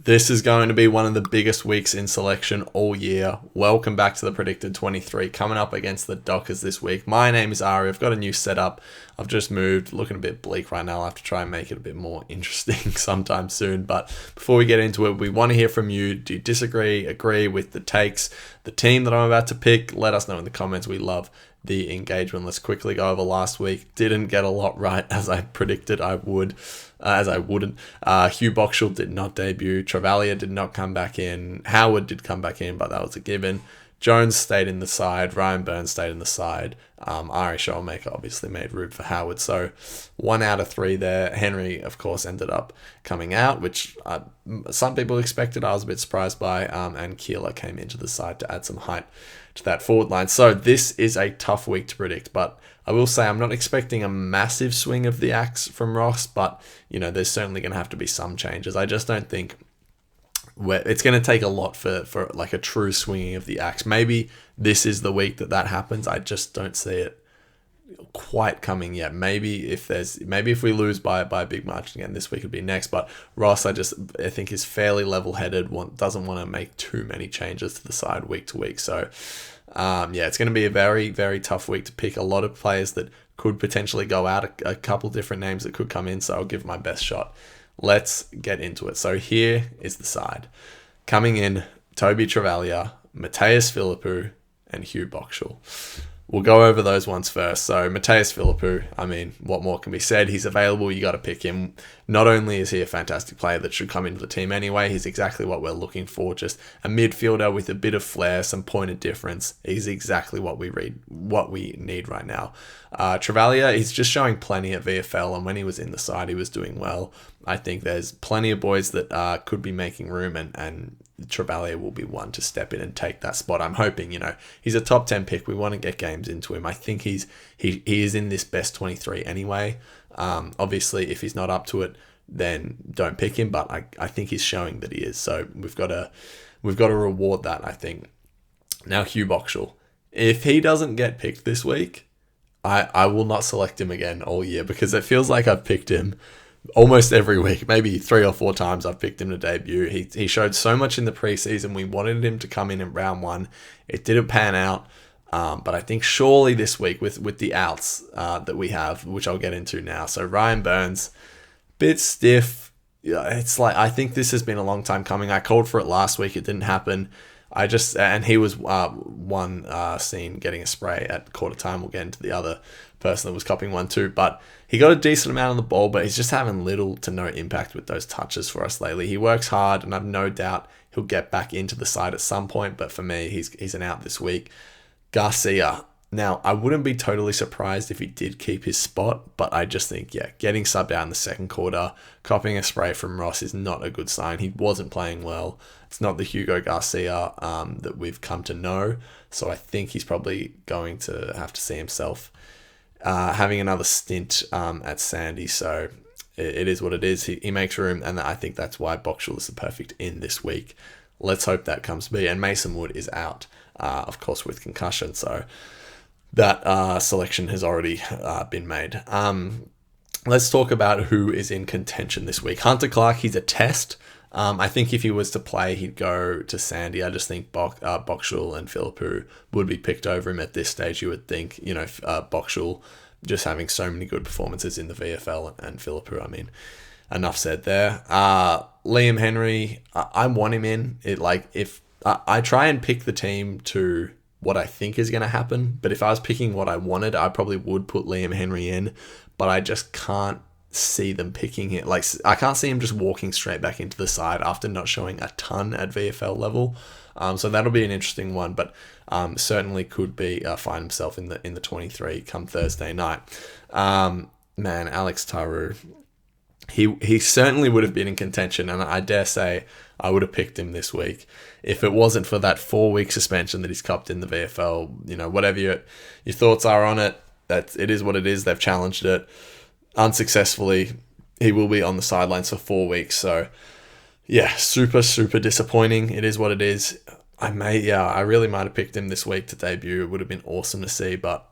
This is going to be one of the biggest weeks in selection all year. Welcome back to the Predicted 23, coming up against the Dockers this week. My name is Ari. I've got a new setup. I've just moved, looking a bit bleak right now. I'll have to try and make it a bit more interesting sometime soon. But before we get into it, we want to hear from you. Do you disagree, agree with the takes, the team that I'm about to pick? Let us know in the comments. We love the engagement. Let's quickly go over last week. Didn't get a lot right as I predicted I would, as I wouldn't. Hugh Boxshall did not debut. Travalia did not come back in. Howard did come back in, but that was a given. Jones stayed in the side. Ryan Burns stayed in the side. Ari Showmaker obviously made room for Howard. So 1 out of 3 there. Henry, of course, ended up coming out, which some people expected. I was a bit surprised by. And Kilda came into the side to add some height to that forward line. So this is a tough week to predict, but I will say I'm not expecting a massive swing of the axe from Ross, but there's certainly going to have to be some changes. I just don't think it's going to take a lot for like a true swinging of the axe. Maybe this is the week that happens. I just don't see it quite coming yet. Maybe if we lose by a big margin again, this week would be next. But Ross, I think is fairly level-headed. Doesn't want to make too many changes to the side week to week. So it's going to be a very, very tough week to pick. A lot of players that could potentially go out. A couple different names that could come in. So I'll give my best shot. Let's get into it. So here is the side. Coming in, Toby Travalia, Mattaes Phillipou, and Hugh Boxshall. We'll go over those ones first. So Mattaes Phillipou, what more can be said? He's available. You got to pick him. Not only is he a fantastic player that should come into the team anyway, he's exactly what we're looking for. Just a midfielder with a bit of flair, some point of difference. He's exactly what we need right now. Travalia, he's just showing plenty at VFL, and when he was in the side, he was doing well. I think there's plenty of boys that could be making room, and Travalia will be one to step in and take that spot. I'm hoping, he's a top 10 pick. We want to get games into him. I think he is in this best 23 anyway. Obviously, if he's not up to it, then don't pick him. But I think he's showing that he is. So we've got to reward that, I think. Now, Hugh Boxshall. If he doesn't get picked this week, I will not select him again all year, because it feels like I've picked him almost every week. Maybe 3 or 4 times I've picked him to debut. He showed so much in the preseason. We wanted him to come in round 1. It didn't pan out. But I think surely this week with the outs that we have, which I'll get into now. So Ryan Burns, bit stiff. Yeah, it's like, I think this has been a long time coming. I called for it last week. It didn't happen. And he was seen getting a spray at quarter time. We'll get into the other person that was copying one too. But he got a decent amount on the ball, but he's just having little to no impact with those touches for us lately. He works hard, and I've no doubt he'll get back into the side at some point. But for me, he's an out this week. Garcia. Now, I wouldn't be totally surprised if he did keep his spot, but I just think, getting subbed out in the second quarter, copying a spray from Ross is not a good sign. He wasn't playing well. It's not the Hugo Garcia that we've come to know, so I think he's probably going to have to see himself having another stint at Sandy, so it is what it is. He makes room, and I think that's why Boxshall is the perfect in this week. Let's hope that comes to be, and Mason Wood is out, of course, with concussion, so that selection has already been made. Let's talk about who is in contention this week. Hunter Clark, he's a test. I think if he was to play, he'd go to Sandy. I just think Boxshall and Phillipou would be picked over him at this stage. You would think, Boxshall just having so many good performances in the VFL, and Phillipou, enough said there. Liam Henry, I want him in. If I try and pick the team to what I think is going to happen, but if I was picking what I wanted, I probably would put Liam Henry in, but I just can't see them picking him. I can't see him just walking straight back into the side after not showing a ton at VFL level. So that'll be an interesting one, but certainly could be find himself in the 23 come Thursday night. Alex Taru, he certainly would have been in contention, and I dare say I would have picked him this week if it wasn't for that 4-week suspension that he's copped in the VFL. Whatever your thoughts are on it, it is what it is. They've challenged it unsuccessfully. He will be on the sidelines for 4 weeks. So super, super disappointing. It is what it is. I really might have picked him this week to debut. It would have been awesome to see, but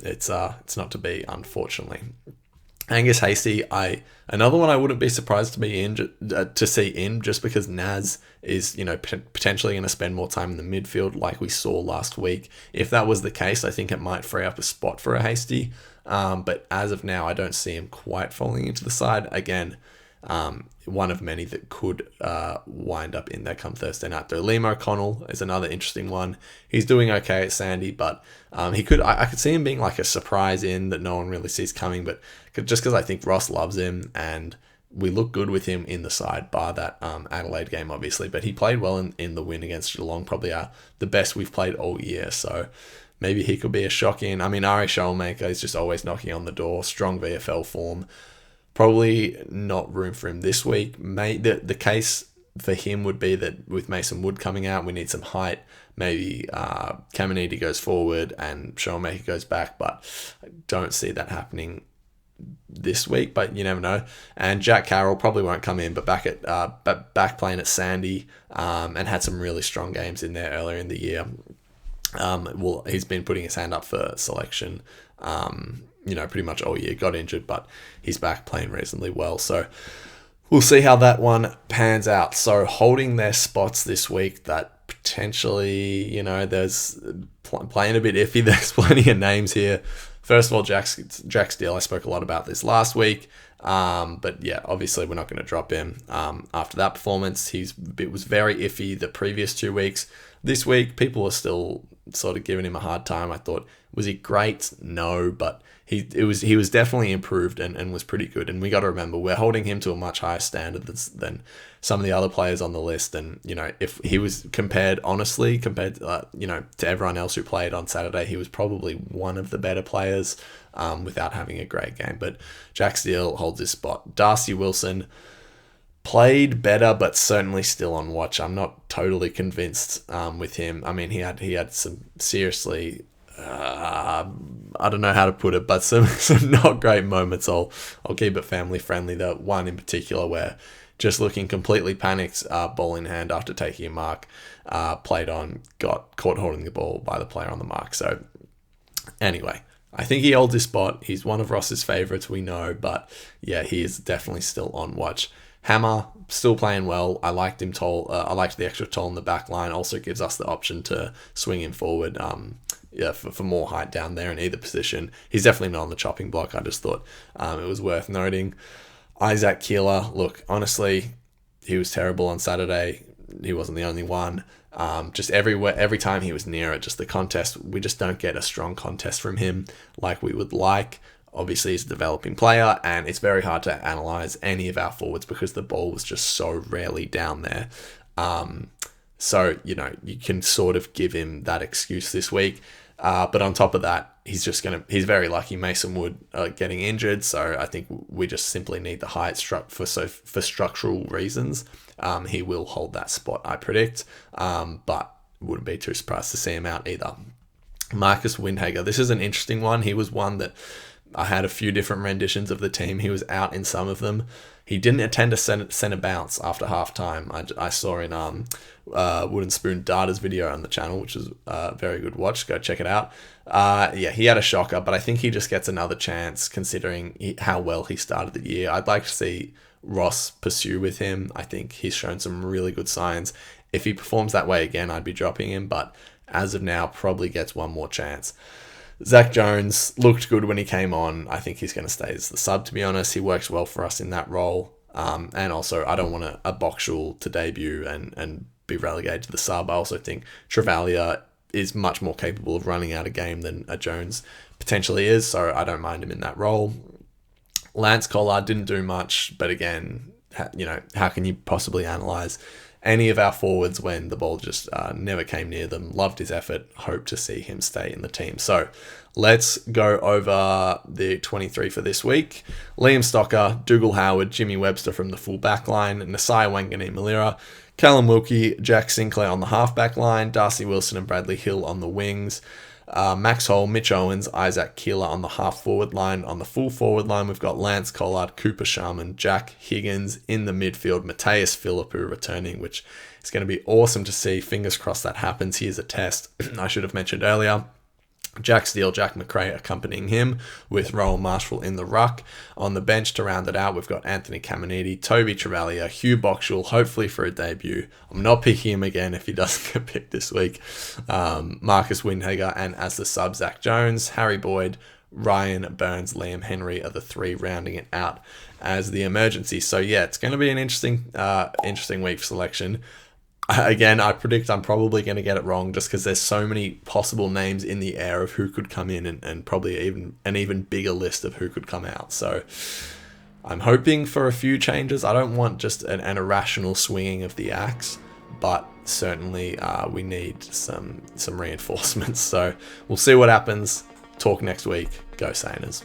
it's not to be, unfortunately. Angus Hasty, another one I wouldn't be surprised to see in, just because Naz is, potentially going to spend more time in the midfield like we saw last week. If that was the case, I think it might free up a spot for a Hasty. But as of now, I don't see him quite falling into the side. Again, one of many that could wind up in there come Thursday night. Though Liam O'Connell is another interesting one. He's doing okay at Sandy, but I could see him being like a surprise in that no one really sees coming. But just because I think Ross loves him and we look good with him in the side, bar that Adelaide game, obviously. But he played well in the win against Geelong, probably the best we've played all year. So maybe he could be a shock in. I mean, Ari Schoenmaker is just always knocking on the door. Strong VFL form. Probably not room for him this week. The case for him would be that with Mason Wood coming out, we need some height. Maybe Caminiti goes forward and Schoenmaker goes back, but I don't see that happening this week, but you never know. And Jack Carroll probably won't come in, but back playing at Sandy and had some really strong games in there earlier in the year. He's been putting his hand up for selection pretty much all year. Got injured, but he's back playing reasonably well. So we'll see how that one pans out. So holding their spots this week, that potentially, there's playing a bit iffy. There's plenty of names here. First of all, Jack Steele, I spoke a lot about this last week. But yeah, obviously we're not going to drop him. After that performance, it was very iffy the previous 2 weeks. This week, people are still sort of giving him a hard time. I thought, was he great? No, but he was definitely improved and was pretty good. And we got to remember, we're holding him to a much higher standard than some of the other players on the list. And, if he was compared to everyone else who played on Saturday, he was probably one of the better players without having a great game. But Jack Steele holds his spot. Darcy Wilson played better, but certainly still on watch. I'm not totally convinced with him. I mean, he had some seriously, I don't know how to put it, but some not great moments. I'll keep it family friendly. The one in particular where just looking completely panicked, ball in hand after taking a mark, played on, got caught holding the ball by the player on the mark. So anyway, I think he holds his spot. He's one of Ross's favourites, we know, but yeah, he is definitely still on watch. Hammer, still playing well. I liked him tall. I liked the extra tall in the back line. Also gives us the option to swing him forward for more height down there in either position. He's definitely not on the chopping block. I just thought it was worth noting. Isaac Keeler, look, honestly, he was terrible on Saturday. He wasn't the only one. Just every time he was near it, just the contest, we just don't get a strong contest from him like we would like. Obviously, he's a developing player, and it's very hard to analyze any of our forwards because the ball was just so rarely down there. So, you can sort of give him that excuse this week. But on top of that, he's very lucky. Mason Wood getting injured, so I think we just simply need the height for structural reasons. He will hold that spot, I predict, but wouldn't be too surprised to see him out either. Marcus Windhager, this is an interesting one. He was one that I had a few different renditions of the team. He was out in some of them. He didn't attend a centre bounce after halftime. I saw in Wooden Spoon Data's video on the channel, which is a very good watch. Go check it out. He had a shocker, but I think he just gets another chance considering how well he started the year. I'd like to see Ross pursue with him. I think he's shown some really good signs. If he performs that way again, I'd be dropping him, but as of now, probably gets one more chance. Zach Jones looked good when he came on. I think he's going to stay as the sub, to be honest. He works well for us in that role. And also, I don't want a Boxshall to debut and be relegated to the sub. I also think Travalia is much more capable of running out a game than a Jones potentially is, so I don't mind him in that role. Lance Collard didn't do much, but again, how can you possibly analyse any of our forwards when the ball just never came near them? Loved his effort. Hope to see him stay in the team. So let's go over the 23 for this week. Liam Stocker, Dougal Howard, Jimmy Webster from the full back line, Nasai Wangani-Malira, Callum Wilkie, Jack Sinclair on the half back line, Darcy Wilson and Bradley Hill on the wings, Max Hall, Mitch Owens, Isaac Keeler on the half forward line. On the full forward line, we've got Lance Collard, Cooper Sharman, Jack Higgins in the midfield, Mattaes Phillipou returning, which is going to be awesome to see. Fingers crossed that happens. Here's a test I should have mentioned earlier. Jack Steele, Jack McRae accompanying him, with Rowan Marshall in the ruck. On the bench to round it out, we've got Anthony Caminiti, Toby Travalia, Hugh Boxshall, hopefully for a debut. I'm not picking him again if he doesn't get picked this week. Marcus Windhager, and as the sub, Zach Jones, Harry Boyd, Ryan Burns, Liam Henry are the three rounding it out as the emergency. So yeah, it's going to be an interesting week for selection. Again, I predict I'm probably going to get it wrong just because there's so many possible names in the air of who could come in, and probably even an even bigger list of who could come out. So I'm hoping for a few changes. I don't want just an irrational swinging of the axe, but certainly we need some reinforcements. So we'll see what happens. Talk next week. Go Saners.